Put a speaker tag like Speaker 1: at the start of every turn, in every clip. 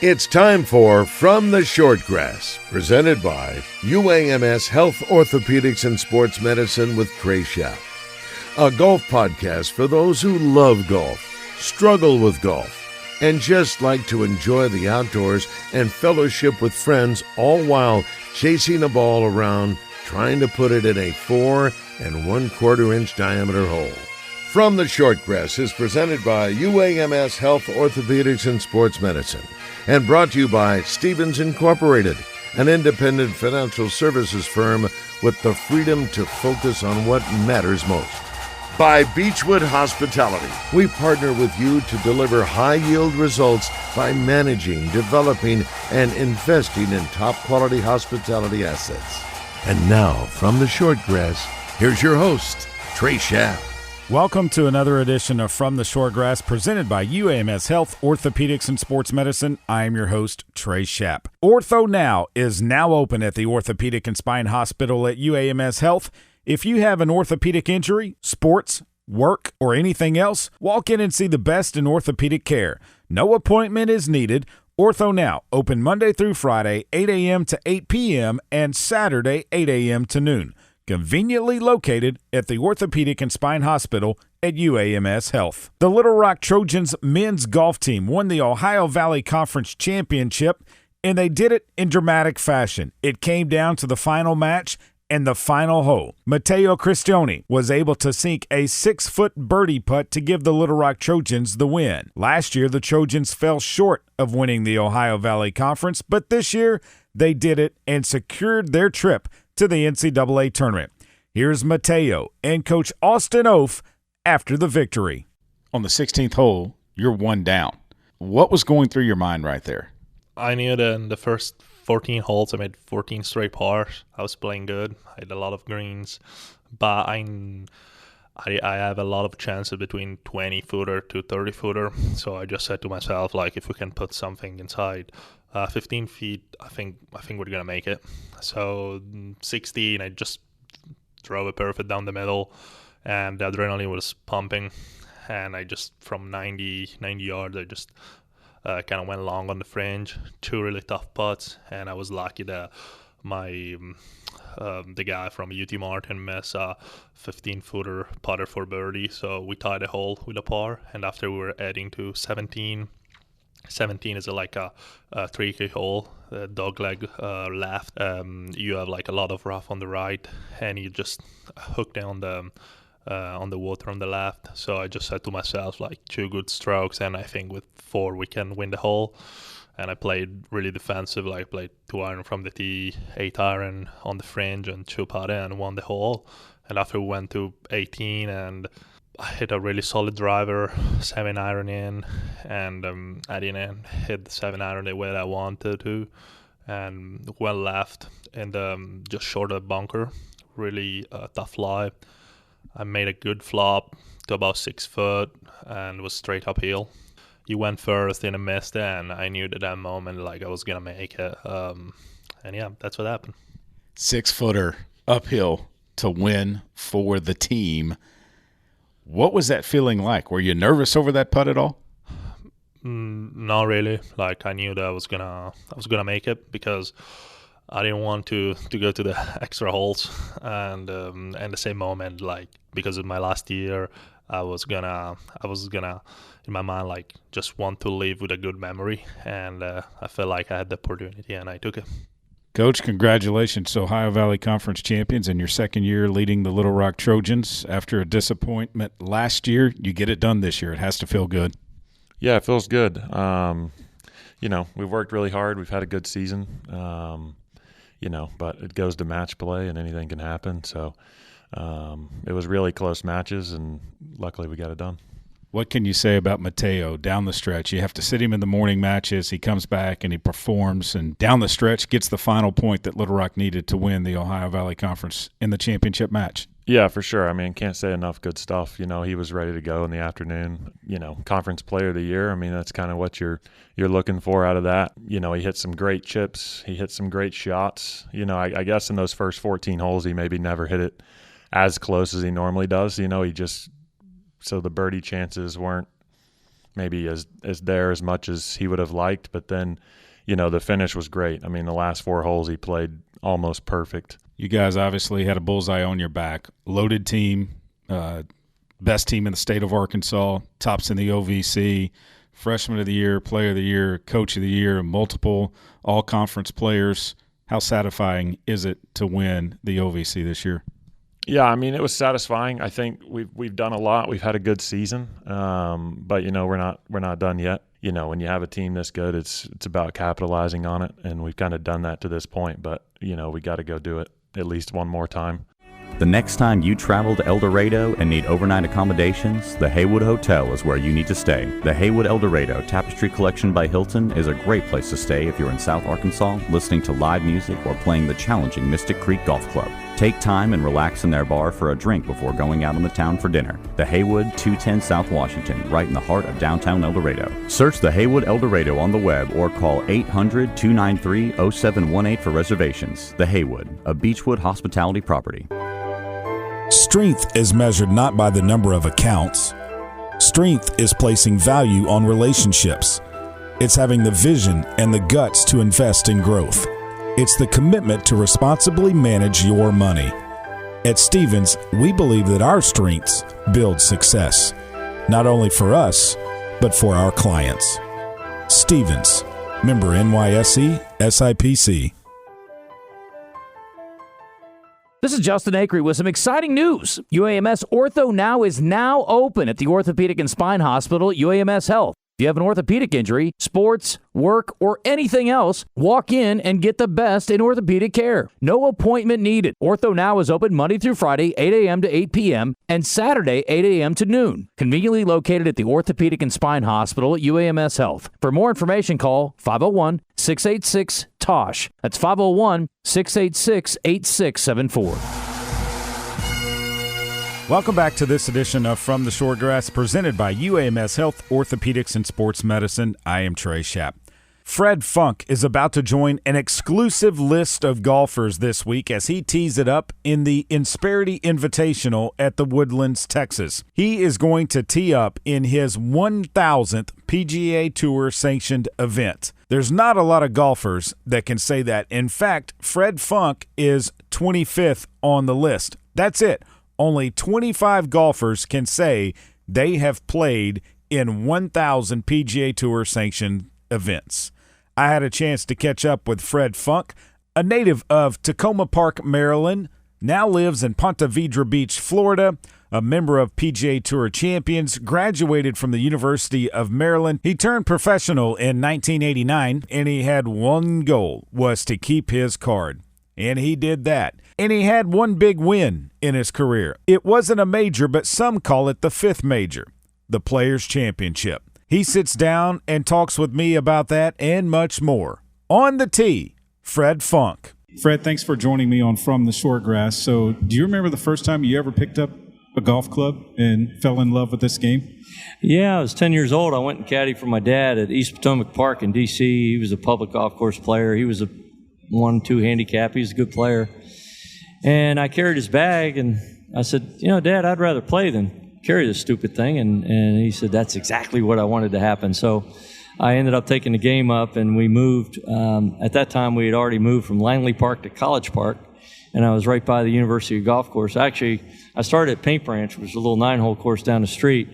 Speaker 1: It's time for From the Shortgrass, presented by UAMS Health Orthopedics and Sports Medicine with Trey, a golf podcast for those who love golf, struggle with golf, and just like to enjoy the outdoors and fellowship with friends, all while chasing a ball around, trying to put it in a 4 1/4 inch diameter hole. From the Shortgrass is presented by UAMS Health Orthopedics and Sports Medicine, and brought to you by Stevens Incorporated, an independent financial services firm with the freedom to focus on what matters most. By Beechwood Hospitality, we partner with you to deliver high-yield results by managing, developing, and investing in top-quality hospitality assets. And now, from the Shortgrass, here's your host, Trey.
Speaker 2: Welcome to another edition of From the Shortgrass, presented by UAMS Health, Orthopedics, and Sports Medicine. I am your host, Trey. Ortho Now is now open at the Orthopedic and Spine Hospital at UAMS Health. If you have an orthopedic injury, sports, work, or anything else, walk in and see the best in orthopedic care. No appointment is needed. Ortho Now, open Monday through Friday, 8 a.m. to 8 p.m., and Saturday, 8 a.m. to noon. Conveniently located at the Orthopedic and Spine Hospital at UAMS Health. The Little Rock Trojans men's golf team won the Ohio Valley Conference Championship, and they did it in dramatic fashion. It came down to the final match and the final hole. Matteo Cristione was able to sink a 6-foot birdie putt to give the Little Rock Trojans the win. Last year, the Trojans fell short of winning the Ohio Valley Conference, but this year they did it and secured their trip to the NCAA tournament. Here's Matteo and Coach Austin Oaf after the victory.
Speaker 3: On the 16th hole, you're one down. What was going through your mind right there?
Speaker 4: I knew that in the first 14 holes, I made 14 straight pars. I was playing good. I had a lot of greens, but I have a lot of chances between 20-footer to 30-footer. So I just said to myself, like, if we can put something inside 15 feet, I think we're gonna make it. So 16, I just drove it perfect down the middle, and the adrenaline was pumping. And I just, from 90 yards, I just kind of went long on the fringe. 2 really tough putts, and I was lucky that the guy from UT Martin missed a 15-footer putter for birdie. So we tied a hole with a par, and after we were adding to 17 is like a tricky hole, dog leg left. You have like a lot of rough on the right, and you just hook down on the water on the left. So I just said to myself, like, 2 good strokes, and I think with 4 we can win the hole. And I played really defensive, like played 2 iron from the tee, 8 iron on the fringe, and 2 putt and won the hole. And after we went to 18, and I hit a really solid driver, 7 iron in, and I didn't hit the 7 iron the way that I wanted to, and went left and just short of the bunker. Really tough lie. I made a good flop to about 6 foot and was straight uphill. You went first and I missed it, and I knew at that moment like I was gonna make it. And yeah, that's what happened.
Speaker 3: 6-footer uphill to win for the team. What was that feeling like? Were you nervous over that putt at all?
Speaker 4: Not really. Like, I knew that I was gonna make it, because I didn't want to go to the extra holes, and the same moment, like, because of my last year, I was gonna in my mind, like, just want to live with a good memory, and I felt like I had the opportunity, and I took it.
Speaker 2: Coach, congratulations, Ohio Valley Conference champions, in your second year leading the Little Rock Trojans. After a disappointment last year, you get it done this year. It has to feel good.
Speaker 5: Yeah, it feels good. We've worked really hard. We've had a good season, but it goes to match play and anything can happen. So it was really close matches, and luckily we got it done.
Speaker 2: What can you say about Matteo down the stretch? You have to sit him in the morning matches. He comes back and he performs, and down the stretch gets the final point that Little Rock needed to win the Ohio Valley Conference in the championship match.
Speaker 5: Yeah, for sure. I mean, can't say enough good stuff. He was ready to go in the afternoon. Conference Player of the Year. I mean, that's kind of what you're looking for out of that. He hit some great chips. He hit some great shots. I guess in those first 14 holes, he maybe never hit it as close as he normally does. So the birdie chances weren't maybe as there as much as he would have liked, but then, the finish was great. I mean, the last 4 holes he played almost perfect.
Speaker 3: You guys obviously had a bullseye on your back. Loaded team, best team in the state of Arkansas, tops in the OVC, freshman of the year, player of the year, coach of the year, multiple all-conference players. How satisfying is it to win the OVC this year?
Speaker 5: Yeah, I mean, it was satisfying. I think we've done a lot. We've had a good season, but we're not done yet. When you have a team this good, it's about capitalizing on it, and we've kind of done that to this point. But we got to go do it at least one more time.
Speaker 6: The next time you travel to El Dorado and need overnight accommodations, the Haywood Hotel is where you need to stay. The Haywood El Dorado Tapestry Collection by Hilton is a great place to stay if you're in South Arkansas, listening to live music or playing the challenging Mystic Creek Golf Club. Take time and relax in their bar for a drink before going out on the town for dinner. The Haywood, 210 South Washington, right in the heart of downtown El Dorado. Search the Haywood El Dorado on the web or call 800-293-0718 for reservations. The Haywood, a Beechwood hospitality property.
Speaker 2: Strength is measured not by the number of accounts. Strength is placing value on relationships. It's having the vision and the guts to invest in growth. It's the commitment to responsibly manage your money. At Stephens, we believe that our strengths build success, not only for us, but for our clients. Stephens, member NYSE, SIPC.
Speaker 7: This is Justin Acree with some exciting news. UAMS Ortho Now is now open at the Orthopedic and Spine Hospital at UAMS Health. If you have an orthopedic injury, sports, work, or anything else, walk in and get the best in orthopedic care. No appointment needed. Ortho Now is open Monday through Friday, 8 a.m. to 8 p.m., and Saturday, 8 a.m. to noon. Conveniently located at the Orthopedic and Spine Hospital at UAMS Health. For more information, call 501-686-TOSH. That's 501-686-8674.
Speaker 2: Welcome back to this edition of From the Shortgrass, presented by UAMS Health, Orthopedics, and Sports Medicine. I am Trey Schapp. Fred Funk is about to join an exclusive list of golfers this week as he tees it up in the Insperity Invitational at the Woodlands, Texas. He is going to tee up in his 1,000th PGA Tour Sanctioned event. There's not a lot of golfers that can say that. In fact, Fred Funk is 25th on the list. That's it. Only 25 golfers can say they have played in 1,000 PGA Tour sanctioned events. I had a chance to catch up with Fred Funk, a native of Tacoma Park, Maryland, now lives in Ponte Vedra Beach, Florida, a member of PGA Tour Champions, graduated from the University of Maryland. He turned professional in 1989, and he had one goal, was to keep his card. And he did that. And he had one big win in his career. It wasn't a major, but some call it the 5th major, the Players' Championship. He sits down and talks with me about that and much more. On the tee, Fred Funk.
Speaker 8: Fred, thanks for joining me on From the Shortgrass. So do you remember the first time you ever picked up a golf club and fell in love with this game?
Speaker 9: Yeah, I was 10 years old. I went and caddied for my dad at East Potomac Park in D.C. He was a public golf course player. He was a 1-2 handicap. He was a good player. And I carried his bag, and I said, Dad, I'd rather play than carry this stupid thing. And he said, that's exactly what I wanted to happen. So I ended up taking the game up, and we moved. At that time, we had already moved from Langley Park to College Park, and I was right by the University Golf Course. Actually, I started at Paint Branch, which was a little 9-hole course down the street,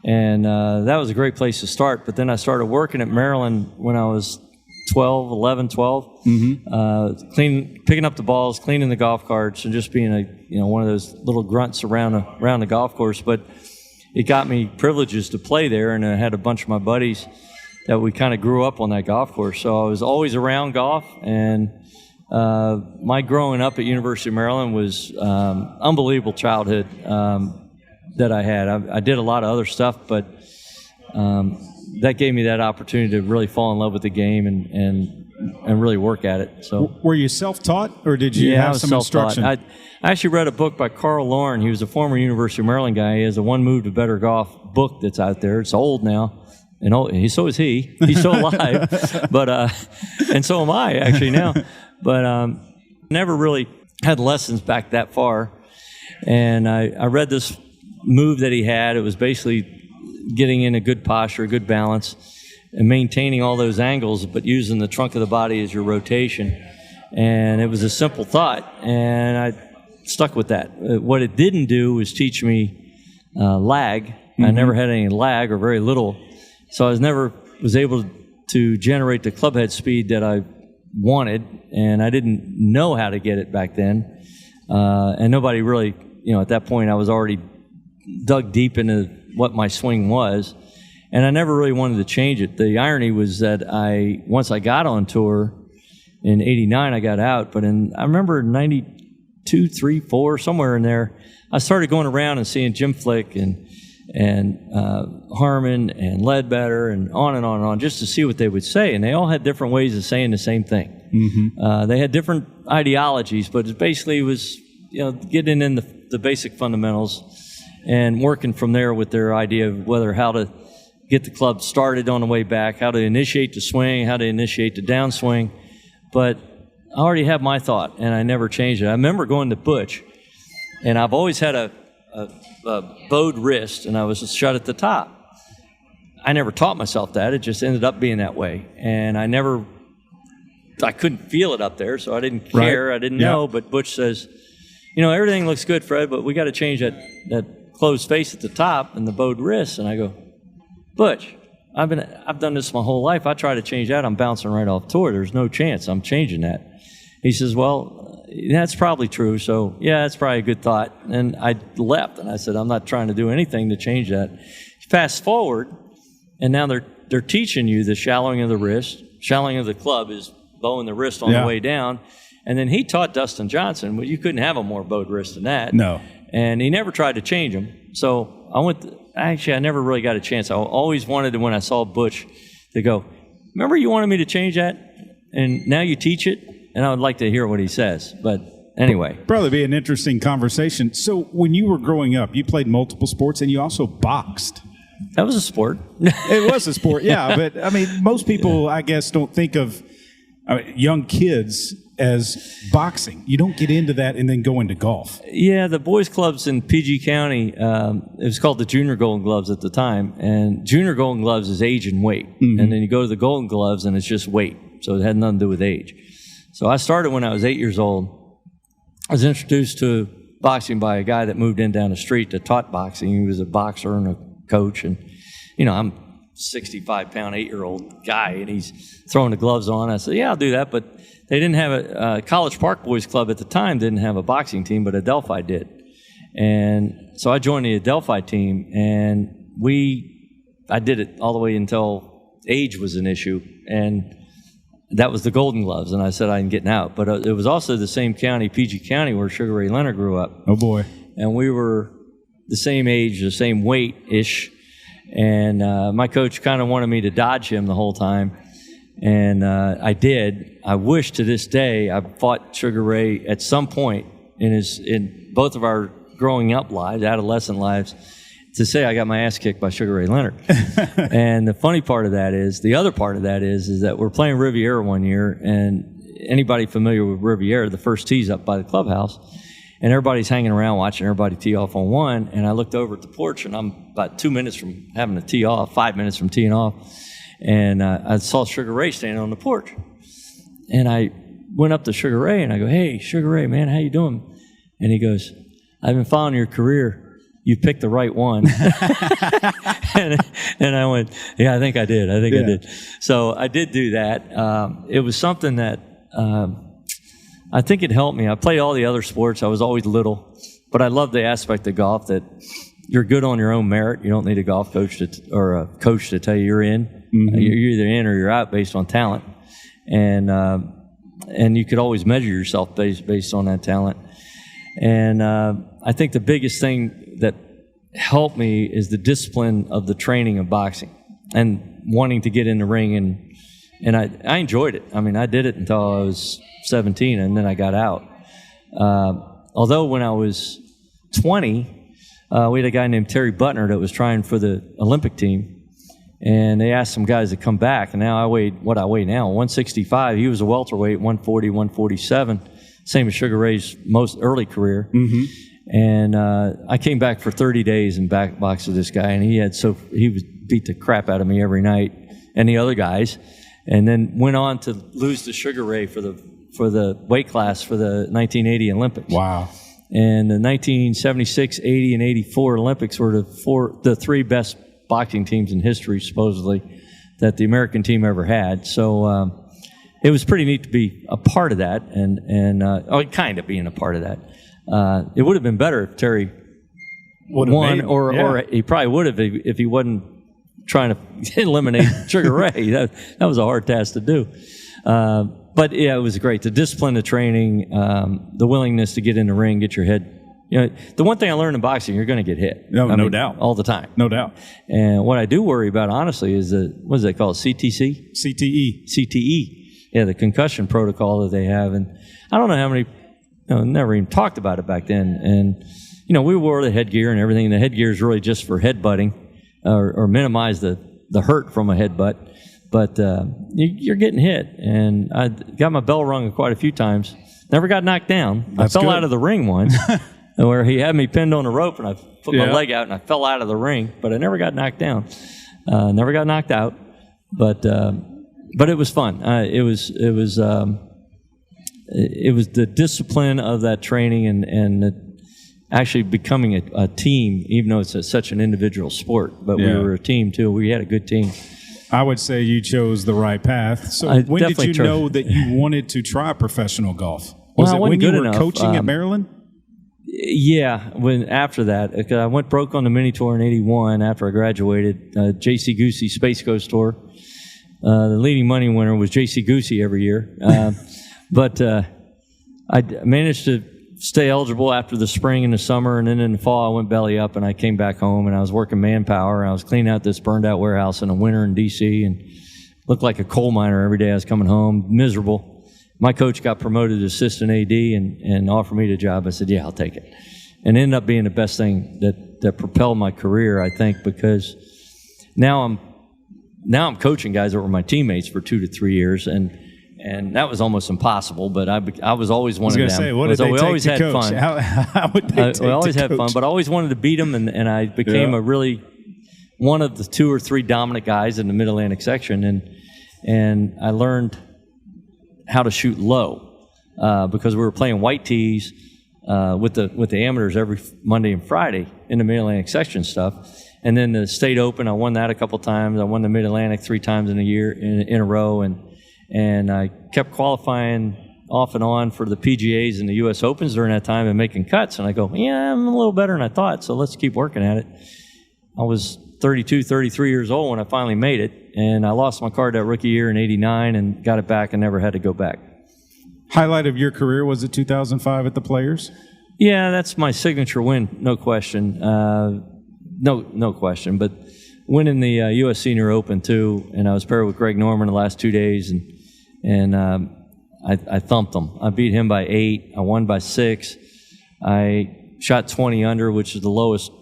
Speaker 9: and that was a great place to start. But then I started working at Maryland when I was 12, picking up the balls, cleaning the golf carts, and just being one of those little grunts around the golf course. But it got me privileges to play there, and I had a bunch of my buddies that we kind of grew up on that golf course. So I was always around golf, and my growing up at University of Maryland was unbelievable childhood that I had. I did a lot of other stuff, but that gave me that opportunity to really fall in love with the game and really work at it. So,
Speaker 8: were you self-taught, or did you have some instruction?
Speaker 9: I actually read a book by Carl Lauren. He was a former University of Maryland guy. He has a One Move to Better Golf book that's out there. It's old now, and so is he. He's still alive, but and so am I actually now. But never really had lessons back that far. And I read this move that he had. It was basically getting in a good posture, a good balance, and maintaining all those angles, but using the trunk of the body as your rotation. And it was a simple thought, and I stuck with that. What it didn't do was teach me lag. I never had any lag, or very little, so I never was able to generate the club head speed that I wanted, and I didn't know how to get it back then. And nobody really, at that point I was already dug deep into what my swing was, and I never really wanted to change it. The irony was that once I got on tour in '89, I got out, but I remember in '92, '3, '4, somewhere in there, I started going around and seeing Jim Flick and Harmon and Ledbetter and on and on and on, just to see what they would say. And they all had different ways of saying the same thing. They had different ideologies, but it basically was, getting in the basic fundamentals and working from there with their idea of how to get the club started on the way back, how to initiate the swing, how to initiate the downswing. But I already have my thought, and I never changed it. I remember going to Butch, and I've always had a bowed wrist, and I was shut at the top. I never taught myself that. It just ended up being that way. And I couldn't feel it up there, so I didn't care. Right. I didn't know. But Butch says, everything looks good, Fred, but we got to change that closed face at the top and the bowed wrist. And I go, Butch, I've done this my whole life. I try to change that, I'm bouncing right off tour. There's no chance I'm changing that. He says, well, that's probably true. So, yeah, that's probably a good thought. And I left, and I said, I'm not trying to do anything to change that. Fast forward, and now they're teaching you the shallowing of the wrist. Shallowing of the club is bowing the wrist on the way down. And then he taught Dustin Johnson, well, you couldn't have a more bowed wrist than that. No. And he never tried to change them. So I never really got a chance. I always wanted to, when I saw Butch, to go, remember you wanted me to change that? And now you teach it? And I would like to hear what he says. But anyway.
Speaker 8: Probably be an interesting conversation. So when you were growing up, you played multiple sports and you also boxed.
Speaker 9: That was a sport.
Speaker 8: It was a sport, yeah. But, I mean, most people, I guess, don't think of young kids as boxing. You don't get into that and then go into golf.
Speaker 9: Yeah, the boys' clubs in PG County, it was called the Junior Golden Gloves at the time. And Junior Golden Gloves is age and weight. And then you go to the Golden Gloves and it's just weight. So it had nothing to do with age. So I started when I was 8 years old. I was introduced to boxing by a guy that moved in down the street that taught boxing. He was a boxer and a coach. And, I'm a 65-pound, 8-year-old guy, and he's throwing the gloves on. I said, yeah, I'll do that. But they didn't have a College Park Boys Club at the time didn't have a boxing team, but Adelphi did. And so I joined the Adelphi team, and I did it all the way until age was an issue. And that was the Golden Gloves, and I said I'm getting out. But it was also the same county, PG County, where Sugar Ray Leonard grew up.
Speaker 8: Oh, boy.
Speaker 9: And we were the same age, the same weight-ish. And my coach kind of wanted me to dodge him the whole time. And I did. I wish to this day I fought Sugar Ray at some point in both of our growing up lives, adolescent lives, to say I got my ass kicked by Sugar Ray Leonard. And the funny part of that is, the other part of that is that we're playing Riviera one year, and anybody familiar with Riviera, the first tee's up by the clubhouse, and everybody's hanging around watching everybody tee off on one, and I looked over at the porch, and I'm about 2 minutes from having to tee off, 5 minutes from teeing off, and I saw Sugar Ray standing on the porch. And I went up to Sugar Ray, and I go, hey, Sugar Ray, man, how you doing? And he goes, I've been following your career. You picked the right one. and I went, yeah, I think I did. I did. So I did do that. It was something that I think it helped me. I played all the other sports. I was always little. But I love the aspect of golf that you're good on your own merit. You don't need a golf coach or a coach to tell you you're in. You're either in or you're out based on talent. And you could always measure yourself based on that talent. And I think the biggest thing that helped me is the discipline of the training of boxing and wanting to get in the ring. And I enjoyed it. I mean, I did it until I was 17, and then I got out. Although when I was 20, we had a guy named Terry Butner that was trying for the Olympic team. And they asked some guys to come back. And now I weighed what I weigh now, 165. He was a welterweight, 140, 147. Same as Sugar Ray's most early career. And I came back for 30 days and boxed with this guy, and he beat the crap out of me every night and the other guys, and then went on to lose to Sugar Ray for the weight class for the 1980 Olympics.
Speaker 8: Wow.
Speaker 9: And the 1976, 80, and 84 Olympics were the three best boxing teams in history, supposedly, that the American team ever had. So it was pretty neat to be a part of that, and kind of being a part of that. It would have been better if Terry won, or he probably would have if he wasn't trying to eliminate Sugar Ray. That was a hard task to do. But yeah, it was great. The discipline, the training, the willingness to get in the ring, get your head. The one thing I learned in boxing, you're going to get hit.
Speaker 8: No doubt.
Speaker 9: All the time.
Speaker 8: No doubt.
Speaker 9: And what I do worry about, honestly, is what is that called? CTC? CTE. Yeah, the concussion protocol that they have. And I don't know how many, never even talked about it back then. And, we wore the headgear and everything. The headgear is really just for headbutting or minimize the hurt from a headbutt. But you're getting hit. And I got my bell rung quite a few times. Never got knocked down. I fell out of the ring once. Where he had me pinned on a rope, and I put my leg out, and I fell out of the ring. But I never got knocked down, never got knocked out. But it was fun. It was the discipline of that training and actually becoming a team, even though it's such an individual sport. But we were a team too. We had a good team.
Speaker 8: I would say you chose the right path. So when did you know that you wanted to try professional golf? Was it when you were coaching at Maryland?
Speaker 9: Yeah, after that, I went broke on the mini tour in '81 after I graduated. J.C. Goosey Space Coast Tour. The leading money winner was J.C. Goosey every year, but I managed to stay eligible after the spring and the summer, and then in the fall I went belly up and I came back home and I was working manpower and I was cleaning out this burned out warehouse in the winter in D.C. and looked like a coal miner every day I was coming home, miserable. My coach got promoted to assistant AD and offered me the job. I said, yeah, I'll take it. And it ended up being the best thing that propelled my career, I think, because now I'm coaching guys that were my teammates for 2 to 3 years, and that was almost impossible. But I was always one of them.
Speaker 8: I was going to say, what did they take to coach?
Speaker 9: Fun.
Speaker 8: How would they take
Speaker 9: we always
Speaker 8: to
Speaker 9: had
Speaker 8: coach?
Speaker 9: fun, but I always wanted to beat them, and I became a really one of the 2 or 3 dominant guys in the Mid-Atlantic section, and I learned how to shoot low because we were playing white tees with the amateurs every Monday and Friday in the Mid-Atlantic section stuff. And then the State Open, I won that a couple times. I won the Mid-Atlantic 3 times in a year in a row, and I kept qualifying off and on for the PGAs and the U.S. Opens during that time and making cuts. And I go, yeah, I'm a little better than I thought, so let's keep working at it. I was 32, 33 years old when I finally made it, and I lost my card that rookie year in '89 and got it back and never had to go back.
Speaker 8: Highlight of your career was it 2005 at the Players?
Speaker 9: Yeah, that's my signature win, no question. No question. But winning the U.S. Senior Open too, and I was paired with Greg Norman the last 2 days, and I thumped him. I beat him by 8. I won by 6. I shot 20 under, which is the lowest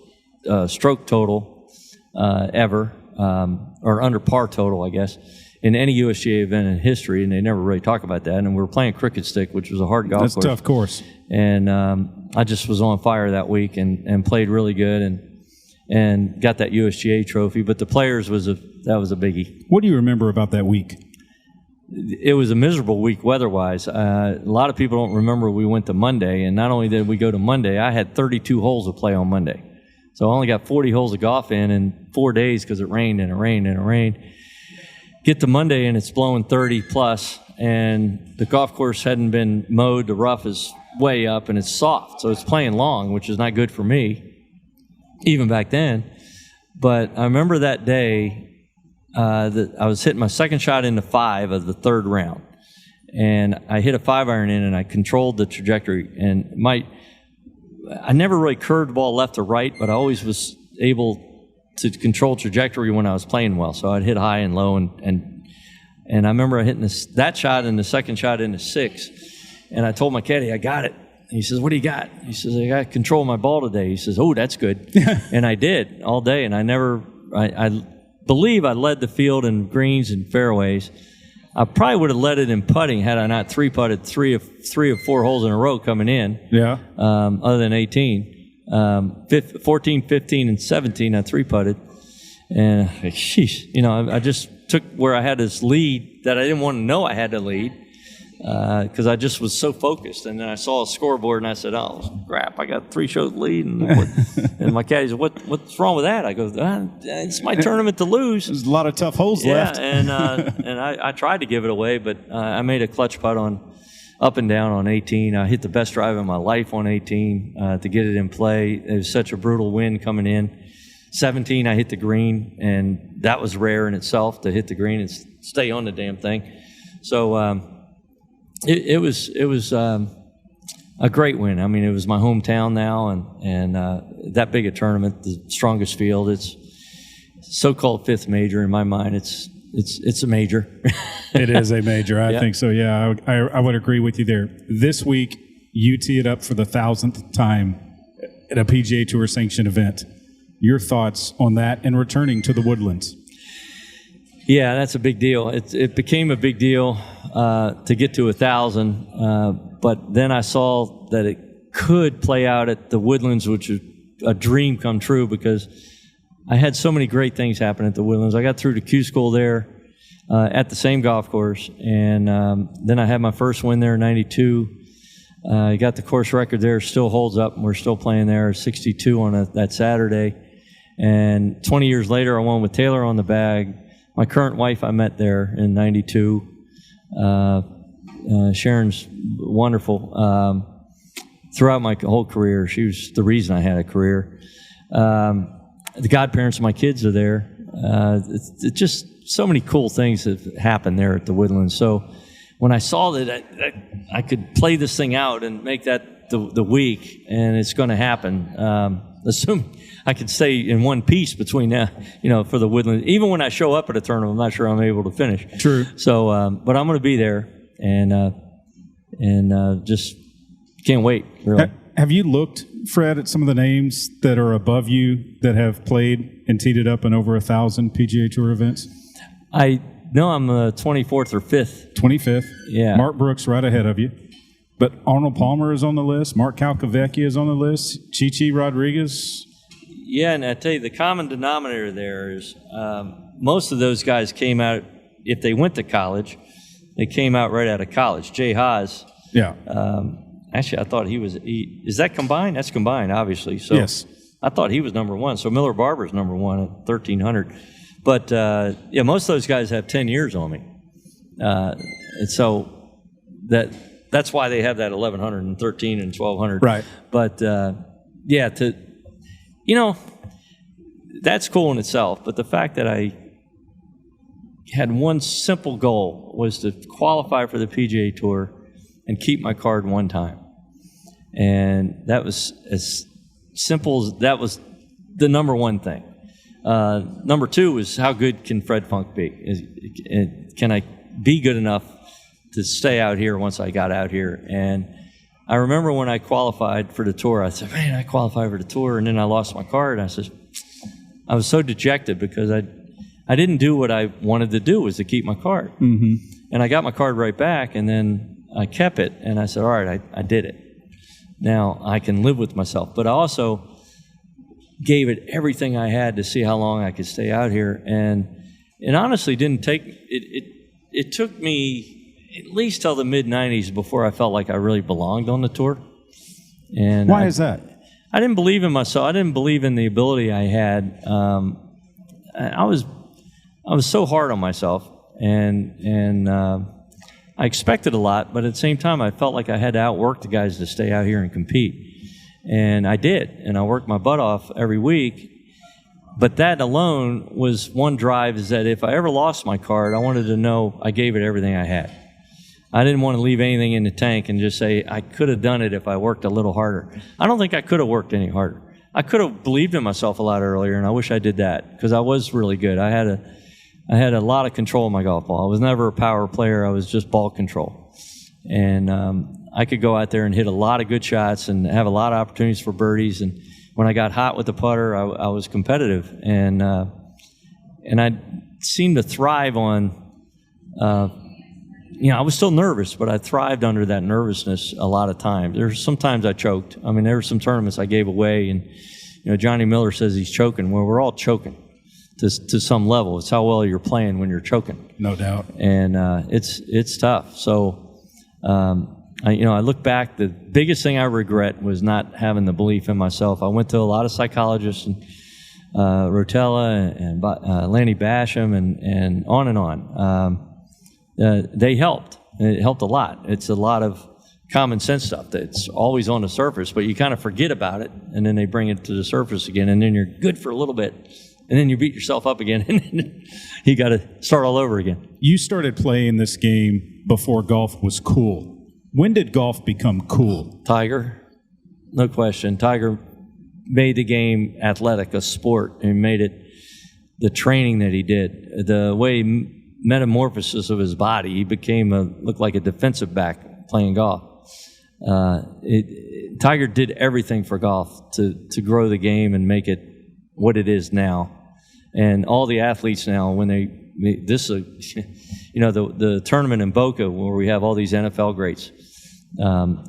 Speaker 9: stroke total ever, or under par total, I guess, in any USGA event in history, and they never really talk about that. And we were playing cricket stick, which was a hard golf course.
Speaker 8: That's a tough course.
Speaker 9: And I just was on fire that week and played really good and got that USGA trophy. But the Players that was a biggie.
Speaker 8: What do you remember about that week?
Speaker 9: It was a miserable week weather-wise. A lot of people don't remember we went to Monday, and not only did we go to Monday, I had 32 holes to play on Monday. So I only got 40 holes of golf in 4 days because it rained and it rained and it rained. Get to Monday and it's blowing 30 plus, and the golf course hadn't been mowed. The rough is way up and it's soft, so it's playing long, which is not good for me, even back then. But I remember that day that I was hitting my second shot into 5 of the 3rd round, and I hit a 5-iron in, and I controlled the trajectory. And I never really curved the ball left or right, but I always was able to control trajectory when I was playing well. So I'd hit high and low, and I remember hitting that shot and the second shot into 6, and I told my caddy, I got it. He says, what do you got? He says, I got to control my ball today. He says, oh, that's good. And I did all day, and I believe I led the field in greens and fairways. I probably would have led it in putting had I not 3-putted 3 of 4 holes in a row coming in.
Speaker 8: Yeah.
Speaker 9: Other than 18. 14, 15, and 17, I three-putted. And, sheesh, I just took where I had this lead that I didn't want to know I had to lead because I just was so focused. And then I saw a scoreboard, and I said, oh, crap, I got 3 shows lead. And my caddy said, what's wrong with that? I go, it's my tournament to lose.
Speaker 8: There's a lot of tough holes left.
Speaker 9: And I tried to give it away, but I made a clutch putt on up and down on 18. I hit the best drive of my life on 18 to get it in play. It was such a brutal wind coming in. 17, I hit the green, and that was rare in itself to hit the green and stay on the damn thing. So it was a great win. I mean, it was my hometown now, and that big a tournament, the strongest field. It's so-called fifth major in my mind. It's a major.
Speaker 8: It is a major. I think so. Yeah, I would agree with you there. This week, you tee it up for the 1,000th time at a PGA Tour Sanctioned event. Your thoughts on that and returning to the Woodlands?
Speaker 9: Yeah, that's a big deal. It became a big deal to get to 1,000, but then I saw that it could play out at the Woodlands, which is a dream come true because I had so many great things happen at the Woodlands. I got through to Q School there at the same golf course, and then I had my first win there in '92. I got the course record there, still holds up, and we're still playing there, 62 on that Saturday. And 20 years later, I won with Taylor on the bag. My current wife I met there in '92. Sharon's wonderful. Throughout my whole career, she was the reason I had a career. The godparents of my kids are there. It's just so many cool things have happened there at the Woodlands. So when I saw that I could play this thing out and make that the week, and it's going to happen, assume I could stay in one piece between now, for the Woodlands. Even when I show up at a tournament, I'm not sure I'm able to finish.
Speaker 8: True.
Speaker 9: So, but I'm going to be there, and just can't wait, really.
Speaker 8: Have you looked, Fred, at some of the names that are above you that have played and teed it up in over 1,000 PGA Tour events?
Speaker 9: I know I'm 24th or 5th.
Speaker 8: 25th.
Speaker 9: Yeah.
Speaker 8: Mark Brooks right ahead of you. But Arnold Palmer is on the list. Mark Calcavecchia is on the list. Chichi Rodriguez.
Speaker 9: Yeah, and I tell you, the common denominator there is most of those guys came out, if they went to college, they came out right out of college. Jay Haas.
Speaker 8: Yeah.
Speaker 9: Actually, I thought is that combined? That's combined, obviously. So
Speaker 8: yes.
Speaker 9: I thought he was number one. So Miller Barber's number one at 1,300. But, most of those guys have 10 years on me. And so that's why they have that 1,113 and 1,200.
Speaker 8: Right.
Speaker 9: But, that's cool in itself. But the fact that I had one simple goal was to qualify for the PGA Tour and keep my card one time. And that was as simple as that was the number one thing. Number two was how good can Fred Funk be? Can I be good enough to stay out here once I got out here? And I remember when I qualified for the tour, I said, man, I qualified for the tour, and then I lost my card. And I was so dejected because I didn't do what I wanted to do, was to keep my card.
Speaker 8: Mm-hmm.
Speaker 9: And I got my card right back, and then I kept it, and I said, all right, I did it. Now I can live with myself. But I also gave it everything I had to see how long I could stay out here. And it honestly didn't take it took me at least till the mid-'90s before I felt like I really belonged on the tour. And
Speaker 8: why is that?
Speaker 9: I didn't believe in myself. I didn't believe in the ability I had. I was so hard on myself, and I expected a lot, but at the same time, I felt like I had to outwork the guys to stay out here and compete. And I did, and I worked my butt off every week. But that alone was one drive, is that if I ever lost my card, I wanted to know I gave it everything I had. I didn't want to leave anything in the tank and just say, I could have done it if I worked a little harder. I don't think I could have worked any harder. I could have believed in myself a lot earlier, and I wish I did that, because I was really good. I had a lot of control of my golf ball. I was never a power player. I was just ball control. And I could go out there and hit a lot of good shots and have a lot of opportunities for birdies. And when I got hot with the putter, I was competitive. And I seemed to thrive on I was still nervous, but I thrived under that nervousness a lot of times. There's sometimes I choked. I mean, there were some tournaments I gave away, and Johnny Miller says he's choking. Well, we're all choking to some level. It's how well you're playing when you're choking.
Speaker 8: No doubt.
Speaker 9: And it's tough. So, I look back. The biggest thing I regret was not having the belief in myself. I went to a lot of psychologists, and Rotella and Lanny Basham, and on and on. They helped. It helped a lot. It's a lot of common sense stuff that's always on the surface, but you kind of forget about it, and then they bring it to the surface again, and then you're good for a little bit, and then you beat yourself up again, and then you got to start all over again.
Speaker 8: You started playing this game before golf was cool. When did golf become cool?
Speaker 9: Tiger, no question. Tiger made the game athletic, a sport, and made it the training that he did, the way metamorphosis of his body. He looked like a defensive back playing golf. Tiger did everything for golf to grow the game and make it what it is now. And all the athletes now, when the tournament in Boca where we have all these NFL greats,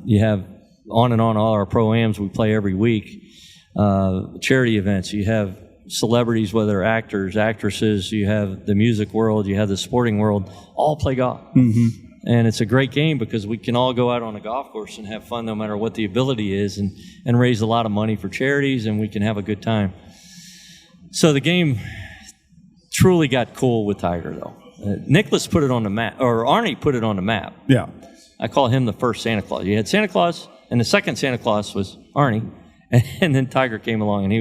Speaker 9: you have on and on all our pro-ams we play every week, charity events, you have celebrities, whether actors, actresses, you have the music world, you have the sporting world, all play golf. Mm-hmm. And it's a great game because we can all go out on a golf course and have fun no matter what the ability is, and raise a lot of money for charities, and we can have a good time. So the game truly got cool with Tiger, though. Nicklaus put it on the map, or Arnie put it on the map.
Speaker 8: Yeah.
Speaker 9: I call him the first Santa Claus. You had Santa Claus, and the second Santa Claus was Arnie, and then Tiger came along, and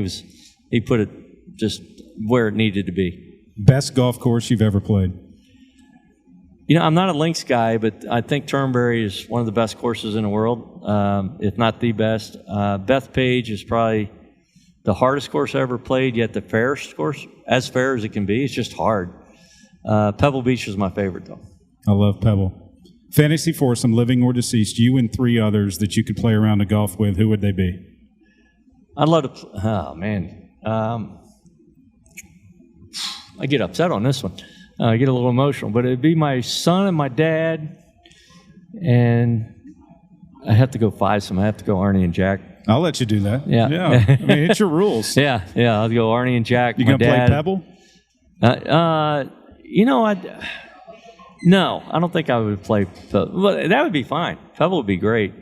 Speaker 9: he put it just where it needed to be.
Speaker 8: Best golf course you've ever played?
Speaker 9: I'm not a links guy, but I think Turnberry is one of the best courses in the world, if not the best. Bethpage is probably the hardest course I ever played, yet the fairest course, as fair as it can be. It's just hard. Pebble Beach is my favorite, though.
Speaker 8: I love Pebble. Fantasy foursome, living or deceased, you and three others that you could play around the golf with, who would they be?
Speaker 9: I'd love to oh, man. I get upset on this one. I get a little emotional, but it'd be my son and my dad, and I have to go fivesome. I have to go Arnie and Jack.
Speaker 8: I'll let you do that.
Speaker 9: Yeah.
Speaker 8: I mean, it's your rules.
Speaker 9: Yeah. I'll go Arnie and Jack.
Speaker 8: You gonna play Pebble?
Speaker 9: No, I don't think I would play Pebble. Well, that would be fine. Pebble would be great.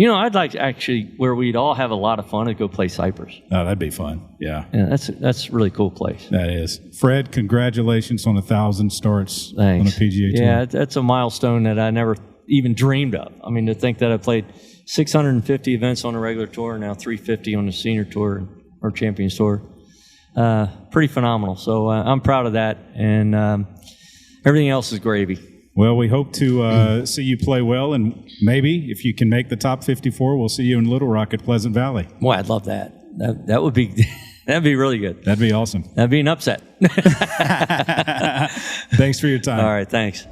Speaker 9: I'd like to actually, where we'd all have a lot of fun, to go play Cypress.
Speaker 8: Oh, that'd be fun. Yeah.
Speaker 9: That's a really cool place.
Speaker 8: That is. Fred, congratulations on 1,000 starts
Speaker 9: Thanks.
Speaker 8: on the PGA Tour.
Speaker 9: Yeah, that's a milestone that I never even dreamed of. I mean, to think that I played 650 events on the regular tour, now 350 on the senior tour or Champions Tour. Pretty phenomenal. So I'm proud of that, and everything else is gravy.
Speaker 8: Well, we hope to see you play well, and maybe if you can make the top 54, we'll see you in Little Rock at Pleasant Valley.
Speaker 9: Boy, I'd love that. That would be that'd be really good.
Speaker 8: That'd be awesome.
Speaker 9: That'd be an upset.
Speaker 8: Thanks for your time.
Speaker 9: All right, thanks.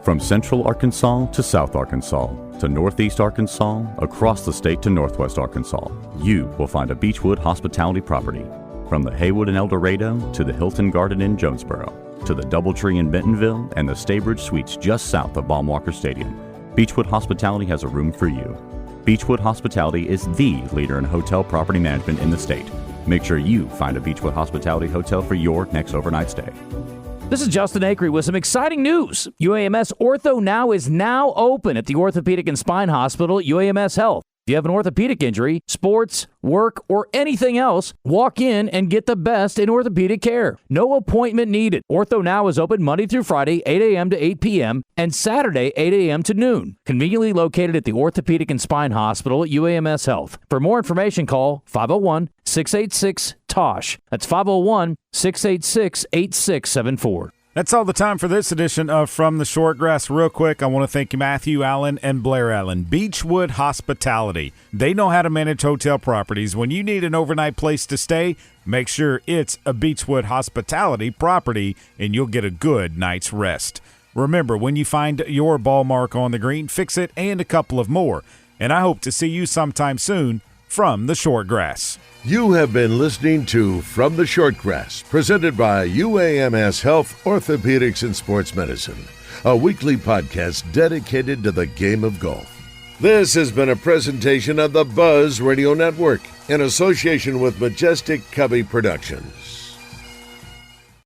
Speaker 6: From Central Arkansas to South Arkansas to Northeast Arkansas, across the state to Northwest Arkansas, you will find a Beechwood hospitality property. From the Haywood in El Dorado to the Hilton Garden in Jonesboro, to the Doubletree in Bentonville and the Staybridge Suites just south of Baumwalker Stadium, Beechwood Hospitality has a room for you. Beechwood Hospitality is the leader in hotel property management in the state. Make sure you find a Beechwood Hospitality hotel for your next overnight stay.
Speaker 7: This is Justin Acree with some exciting news. UAMS Ortho Now is now open at the Orthopedic and Spine Hospital at UAMS Health. If you have an orthopedic injury, sports, work, or anything else, walk in and get the best in orthopedic care. No appointment needed. Ortho Now is open Monday through Friday, 8 a.m. to 8 p.m., and Saturday, 8 a.m. to noon. Conveniently located at the Orthopedic and Spine Hospital at UAMS Health. For more information, call 501-686-TOSH. That's 501-686-8674.
Speaker 2: That's all the time for this edition of From the Shortgrass. Real quick, I want to thank Matthew Allen and Blair Allen. Beechwood Hospitality. They know how to manage hotel properties. When you need an overnight place to stay, make sure it's a Beechwood Hospitality property, and you'll get a good night's rest. Remember, when you find your ball mark on the green, fix it and a couple of more. And I hope to see you sometime soon from the Shortgrass.
Speaker 1: You have been listening to From the Shortgrass, presented by UAMS Health, Orthopedics, and Sports Medicine. a weekly podcast dedicated to the game of golf. This has been a presentation of the Buzz Radio Network in association with Majestic Cubby Productions.